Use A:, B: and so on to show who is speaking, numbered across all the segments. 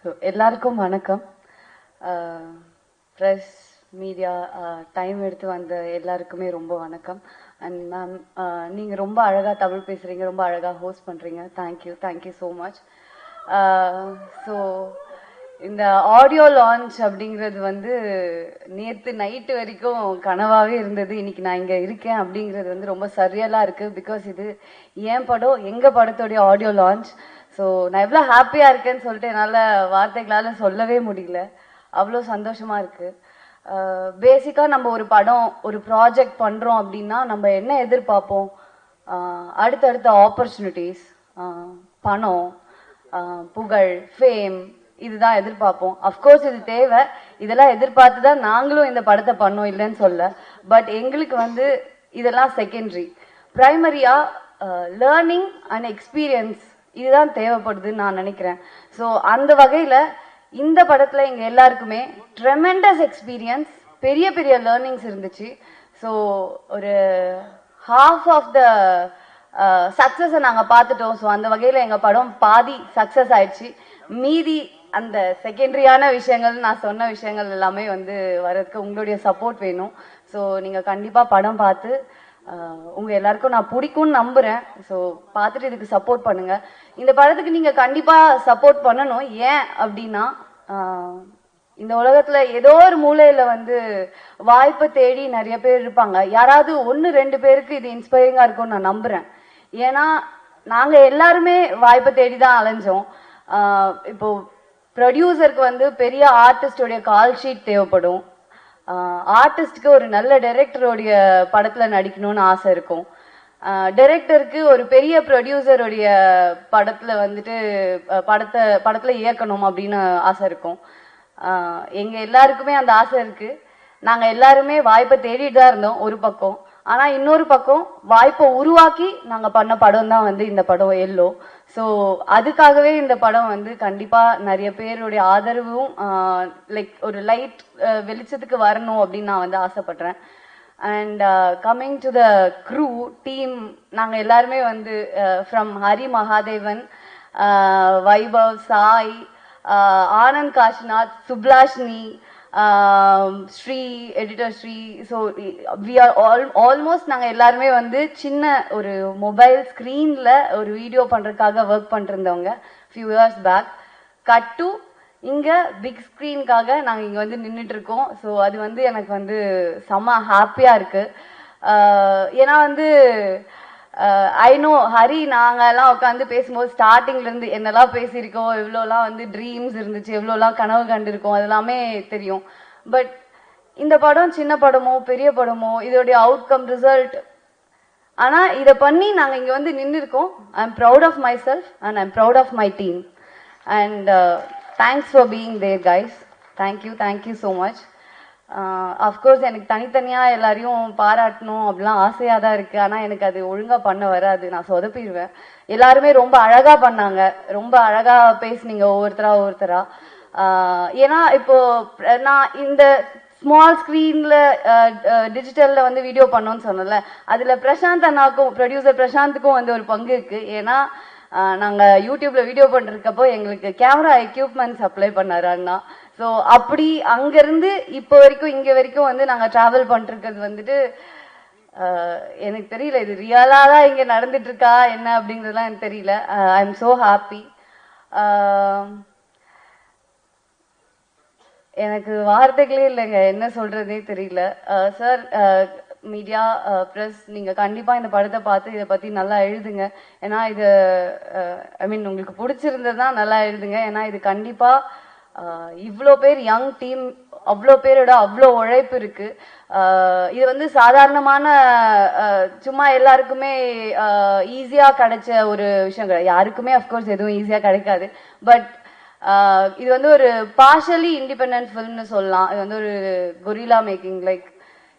A: So எல்லாருக்கும் வணக்கம். Press media time எடுத்து வந்த எல்லாருக்குமே ரொம்ப வணக்கம். அண்ட் மேம், நீங்கள் ரொம்ப அழகாக தமிழ் பேசுகிறீங்க, ரொம்ப அழகாக ஹோஸ்ட் பண்ணுறீங்க. Thank you so much. ஸோ இந்த ஆடியோ லான்ச் அப்படிங்கிறது வந்து நேற்று நைட்டு வரைக்கும் கனவாகவே இருந்தது. இன்னைக்கு நான் இங்கே இருக்கேன் அப்படிங்கிறது வந்து ரொம்ப சரியலாக இருக்குது. பிகாஸ் இது என் படம், எங்கள் படத்தோடைய ஆடியோ லான்ச். ஸோ நான் எவ்வளோ ஹாப்பியாக இருக்கேன்னு சொல்லிட்டு என்னால் வார்த்தைகளால் சொல்லவே முடியல. அவ்வளோ சந்தோஷமாக இருக்குது. பேசிக்காக நம்ம ஒரு படம், ஒரு ப்ராஜெக்ட் பண்ணுறோம் அப்படின்னா நம்ம என்ன எதிர்பார்ப்போம்? அடுத்தடுத்த ஆப்பர்ச்சுனிட்டிஸ், பணம், புகழ், ஃபேம், இதுதான் எதிர்பார்ப்போம். அஃப்கோர்ஸ் இது தேவை. இதெல்லாம் எதிர்பார்த்து தான் நாங்களும் இந்த படத்தை பண்ணோம், இல்லைன்னு சொல்ல. பட் எங்களுக்கு வந்து இதெல்லாம் செகண்டரி. ப்ரைமரியா லேர்னிங் அண்ட் எக்ஸ்பீரியன்ஸ் இதுதான் தேவைப்படுதுன்னு நான் நினைக்கிறேன். ஸோ அந்த வகையில் இந்த படத்தில் எங்கள் எல்லாருக்குமே ட்ரெமெண்டஸ் எக்ஸ்பீரியன்ஸ், பெரிய பெரிய லேர்னிங்ஸ் இருந்துச்சு. ஸோ ஒரு ஹாஃப் ஆஃப் த சக்ஸஸை நாங்கள் பார்த்துட்டோம். ஸோ அந்த வகையில் எங்கள் படம் பாதி சக்ஸஸ் ஆயிடுச்சு. மீதி அந்த செகண்டரியான விஷயங்கள், நான் சொன்ன விஷயங்கள் எல்லாமே வந்து வர்றதுக்கு உங்களுடைய சப்போர்ட் வேணும். ஸோ நீங்கள் கண்டிப்பாக படம் பார்த்து உங்கள் எல்லாருக்கும் நான் பிடிக்கும்னு நம்புகிறேன். ஸோ பார்த்துட்டு இதுக்கு சப்போர்ட் பண்ணுங்கள். இந்த படத்துக்கு நீங்கள் கண்டிப்பாக சப்போர்ட் பண்ணணும். ஏன் அப்படின்னா, இந்த உலகத்தில் ஏதோ ஒரு மூலையில் வந்து வாய்ப்பை தேடி நிறைய பேர் இருப்பாங்க. யாராவது 1-2 பேருக்கு இது இன்ஸ்பைரிங்காக இருக்கும்னு நான் நம்புகிறேன். ஏன்னா நாங்கள் எல்லாருமே வாய்ப்பை தேடி தான் அலைஞ்சோம். இப்போ ப்ரொடியூசருக்கு வந்து பெரிய ஆர்டிஸ்டோடைய கால் ஷீட் தேவைப்படும். ஆர்டிஸ்டுக்கு ஒரு நல்ல டைரக்டருடைய படத்தில் நடிக்கணும்னு ஆசை இருக்கும். டைரக்டருக்கு ஒரு பெரிய ப்ரொடியூசருடைய படத்தில் வந்துட்டு படத்தில் இயக்கணும் அப்படின்னு ஆசை இருக்கும். எங்கள் எல்லாருக்குமே அந்த ஆசை இருக்குது. நாங்கள் எல்லாருமே வாய்ப்பை தேடிட்டு தான் இருந்தோம் ஒரு பக்கம். ஆனால் இன்னொரு பக்கம் வாய்ப்பை உருவாக்கி நாங்கள் பண்ண படம் தான் வந்து இந்த படம் எல்லோ. ஸோ அதுக்காகவே இந்த படம் வந்து கண்டிப்பாக நிறைய பேருடைய ஆதரவும் லைக் ஒரு லைட் வெளிச்சத்துக்கு வரணும் அப்படின்னு நான் வந்து ஆசைப்படுறேன். And coming to the crew team, நாங்கள் எல்லாருமே வந்து ஃப்ரம் ஹரி மகாதேவன், வைபவ், சாய், ஆனந்த் காஷ்நாத், சுப்லாஷ்னி, Sri, editor Sri. So we are almost நாங்கள் எல்லாருமே வந்து சின்ன ஒரு மொபைல் ஸ்க்ரீனில் ஒரு வீடியோ பண்ணுறதுக்காக ஒர்க் பண்ணிருந்தவங்க few years back. Cut to இங்கே பிக் ஸ்க்ரீனுக்காக நாங்கள் இங்கே வந்து நின்றுட்டுருக்கோம். ஸோ அது வந்து எனக்கு வந்து செம்ம ஹாப்பியாக இருக்குது. ஏன்னா வந்து ஐ நோ ஹரி, நாங்கெல்லாம் உட்காந்து பேசும்போது ஸ்டார்டிங்லேருந்து என்னெல்லாம் பேசியிருக்கோம், எவ்வளோலாம் வந்து ட்ரீம்ஸ் இருந்துச்சு, எவ்வளோலாம் கனவு கண்டிருக்கோம், அதெல்லாமே தெரியும். பட் இந்த படம் சின்ன படமோ பெரிய படமோ இதோடைய அவுட்கம், ரிசல்ட், ஆனால் இதை பண்ணி நாங்கள் இங்கே வந்து நின்று இருக்கோம். I am proud of my self and I am proud of my team. And thanks for being there guys. Thank you so much. Of course எனக்கு தனித்தனியாக எல்லாரையும் பாராட்டணும் அப்படிலாம் ஆசையாக தான் இருக்குது. ஆனால் எனக்கு அது ஒழுங்காக பண்ண வராது, நான் சொதப்பிடுவேன். எல்லாருமே ரொம்ப அழகாக பண்ணாங்க, ரொம்ப அழகாக பேசுனீங்க ஒவ்வொருத்தரா. ஏன்னா இப்போது நான் இந்த ஸ்மால் ஸ்க்ரீனில் டிஜிட்டலில் வந்து வீடியோ பண்ணோன்னு சொன்னல, அதில் பிரசாந்த் அண்ணாக்கும், ப்ரொடியூசர் பிரசாந்துக்கும் வந்து ஒரு பங்கு இருக்குது. ஏன்னா நாங்கள் யூடியூப்பில் வீடியோ பண்ணிருக்கப்போ எங்களுக்கு கேமரா எக்யூப்மெண்ட்ஸ் அப்ளை பண்ணார் அண்ணா. ஸோ அப்படி அங்கேருந்து இப்போ வரைக்கும் இங்கே வரைக்கும் வந்து நாங்கள் ட்ராவல் பண்ணிருக்கிறது வந்துட்டு எனக்கு தெரியல, இது ரியலாக தான் இங்கே நடந்துட்டு இருக்கா என்ன அப்படிங்கிறதுலாம் எனக்கு தெரியல. I am so happy. எனக்கு வார்த்தைகளே இல்லைங்க, என்ன சொல்கிறதே தெரியல. சார், மீடியா, ப்ரெஸ், நீங்கள் கண்டிப்பாக இந்த படத்தை பார்த்து இதை பற்றி நல்லா எழுதுங்க. ஏன்னா இது ஐ மீன் உங்களுக்கு பிடிச்சிருந்தது தான் நல்லா எழுதுங்க. ஏன்னா இது கண்டிப்பாக இவ்வளோ பேர் யங் டீம், அவ்வளோ பேரோட அவ்வளோ உழைப்பு இருக்குது. இது வந்து சாதாரணமான சும்மா எல்லாருக்குமே ஈஸியாக கிடைச்ச ஒரு விஷயம் கிடையாது. யாருக்குமே அஃப்கோர்ஸ் எதுவும் ஈஸியாக கிடைக்காது. பட் இது வந்து ஒரு பார்ஷலி இண்டிபெண்டன்ட் ஃபில்ம்னு சொல்லலாம். இது வந்து ஒரு கொரில்லா மேக்கிங். லைக்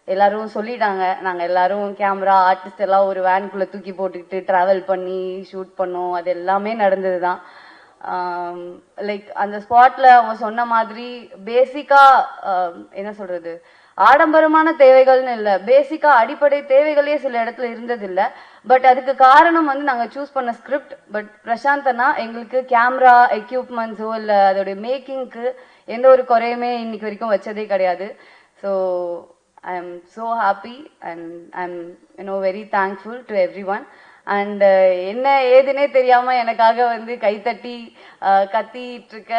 A: எல்லாரும் சொல்லிட்டாங்க, நாங்கள் எல்லாரும் கேமரா ஆர்டிஸ்ட் எல்லாம் ஒரு வேனுக்குள்ளே தூக்கி போட்டுக்கிட்டு ட்ராவல் பண்ணி ஷூட் பண்ணோம். அது எல்லாமே நடந்தது தான். லைக் அந்த ஸ்பாட்டில் அவங்க சொன்ன மாதிரி பேசிக்காக என்ன சொல்கிறது, ஆடம்பரமான தேவைகள்னு இல்லை, பேசிக்காக அடிப்படை தேவைகளே சில இடத்துல இருந்ததில்லை. பட் அதுக்கு காரணம் வந்து நாங்க சூஸ் பண்ண ஸ்கிரிப்ட். பட் பிரசாந்த் அண்ணா எங்களுக்கு கேமரா எக்யூப்மெண்ட்ஸோ இல்லை அதோடைய மேக்கிங்க்கு எந்த ஒரு குறையுமே இன்னைக்கு வரைக்கும் வச்சதே கிடையாது. So I am so happy and I am very thankful to every one. And என்ன ஏதுன்னே தெரியாம எனக்காக வந்து கைத்தட்டி கத்திட்டு இருக்க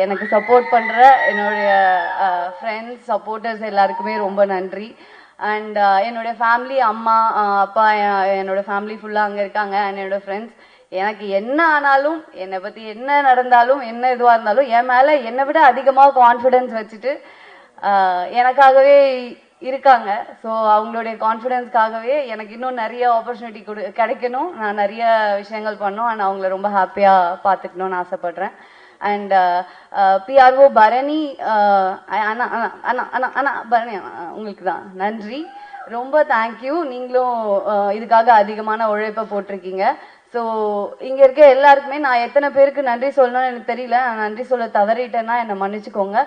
A: எனக்கு சப்போர்ட் பண்ற என்னுடைய ஃப்ரெண்ட்ஸ் சப்போர்ட்டர்ஸ் எல்லாருக்குமே ரொம்ப நன்றி. அண்ட் என்னோட ஃபேமிலி அம்மா அப்பா என்னோட ஃபேமிலி ஃபுல்லாக அங்கே இருக்காங்க. அண்ட் என்னோட ஃப்ரெண்ட்ஸ் எனக்கு என்ன ஆனாலும் என்னை பற்றி என்ன நடந்தாலும் என்ன இதுவாக இருந்தாலும் என் மேலே என்னை விட அதிகமாக கான்ஃபிடென்ஸ் வச்சுட்டு எனக்காகவே இருக்காங்க. ஸோ அவங்களுடைய கான்ஃபிடென்ஸ்க்காகவே எனக்கு இன்னும் நிறைய ஆப்பர்ச்சுனிட்டி கிடைக்கணும், நான் நிறைய விஷயங்கள் பண்ணணும். அண்ட் அவங்கள ரொம்ப ஹாப்பியாக பார்த்துக்கணும்னு ஆசைப்படுறேன். அண்ட் பிஆர்ஓ பரணி அண்ணா அண்ணா அண்ணா அண்ணா பரணி உங்களுக்கு தான் நன்றி, ரொம்ப தேங்க்யூ. நீங்களும் இதுக்காக அதிகமான உழைப்பை போட்டிருக்கீங்க. ஸோ இங்கே இருக்க எல்லாருக்குமே நான் எத்தனை பேருக்கு நன்றி சொல்லணும்னு எனக்கு தெரியல. நான் நன்றி சொல்ல தவறிட்டேன்னா என்னை மன்னிச்சுக்கோங்க.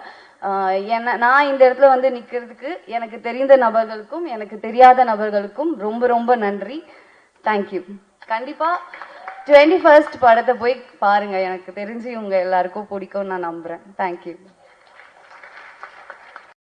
A: நான் இந்த இடத்துல வந்து நிற்கிறதுக்கு எனக்கு தெரிந்த நபர்களுக்கும் எனக்கு தெரியாத நபர்களுக்கும் ரொம்ப ரொம்ப நன்றி. தேங்க்யூ. கண்டிப்பாக 21st படத்தை போய் பாருங்க, எனக்கு தெரிஞ்சு உங்க எல்லாருக்கும் பிடிக்கும்னு நான் நம்புறேன். தேங்க்யூ.